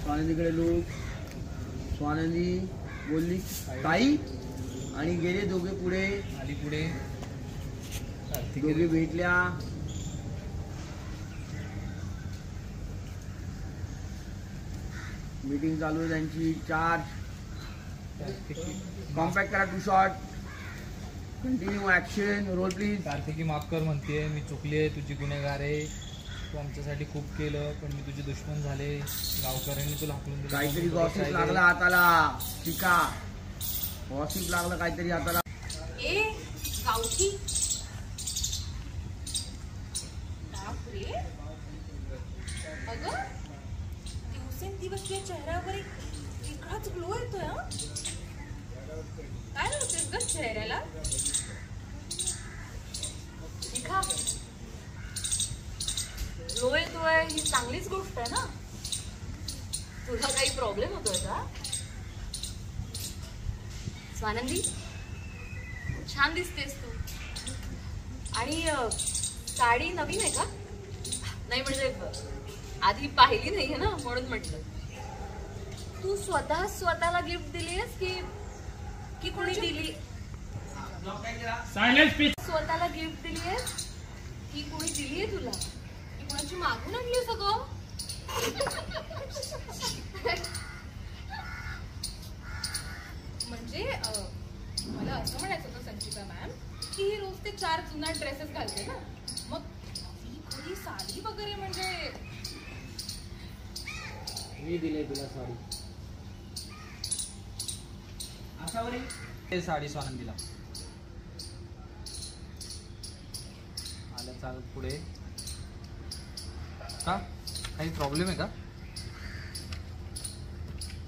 स्वानंदीकडे लोक. स्वानंदी बोलली ताई आणि गेले दोघे पुढे. आली पुढे. दोघे भेटल्या. मीटिंग चालू आहे त्यांची. चार्ज कॉम्पॅक्ट करा. 2 shot. Continue action. Roll please. Kartiki माफ कर म्हणते, मी चुकली आहे, तुझी गुन्हेगार आहे, तू आमच्यासाठी खूप केलं पण मी तुझे दुश्मन झाले, गावकऱ्यांनी तुला हाकलून दिलं. काहीतरी गॉसिप लागला हाताला. शिका. गॉसिप लागलं काहीतरी हाताला. ए गावठी बापरे. अगं दिवसेंदिवस तुझ्या चेहऱ्यावर एक वेगळाच ग्लो येतोय. काय होतेस ग चेहऱ्याला? शिखा, ग्लो येतोय ही चांगलीच गोष्ट आहे ना. तुझा काही प्रॉब्लेम होतोय का? स्वानंदी छान दिसतेस तू. आणि साडी नवीन आहे का? नाही म्हणजे आधी पाहिली नाहीये ना म्हणून म्हटलं. तू स्वतःला गिफ्ट दिलीस की कोणी दिली? स्वतःला गिफ्ट दिलीस की कोणी दिलीये तुला? की कोणाची मागून आणली सगळं? म्हणजे मला असं म्हणायचं होतं संचिता मॅम की ही रोज ते 4 जुना ड्रेसेस घालते ना, मग ही खरी साडी वगैरे म्हणजे मी दिले तुला साडी. असावरी ते साडी स्वानंदीला. आलं चालत पुढे. का काही प्रॉब्लेम आहे का?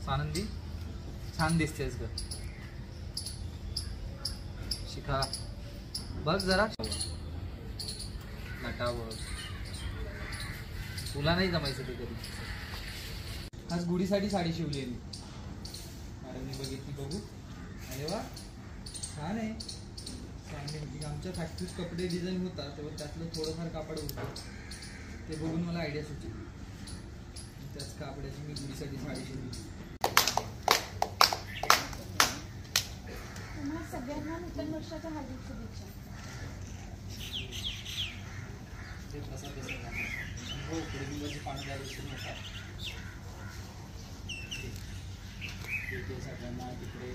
स्वानंदी छान दिसतेस ग. शिखा बघ जरा नटावर. तुला नाही जमायचं ते कधी. आज गुढीसाठी साडी शिवली आहे मी. मॅडमने बघितली. बघू. अरे वा छान आहे. चांगली. आमच्या फॅक्टरीत कपडे डिझाईन होता तेव्हा त्यातलं थोडंफार कापड होतं, ते बघून मला आयडिया सुचली. त्याच कापडाची मी गुढीसाठी साडी शिवली. सगळ्यांना नूतन वर्षाच्या हार्दिक शुभेच्छा. ते प्रसाद देसाई हो कडुलिंबाची पानं द्यायला विसरू नका. सगळ्यांना तिकडे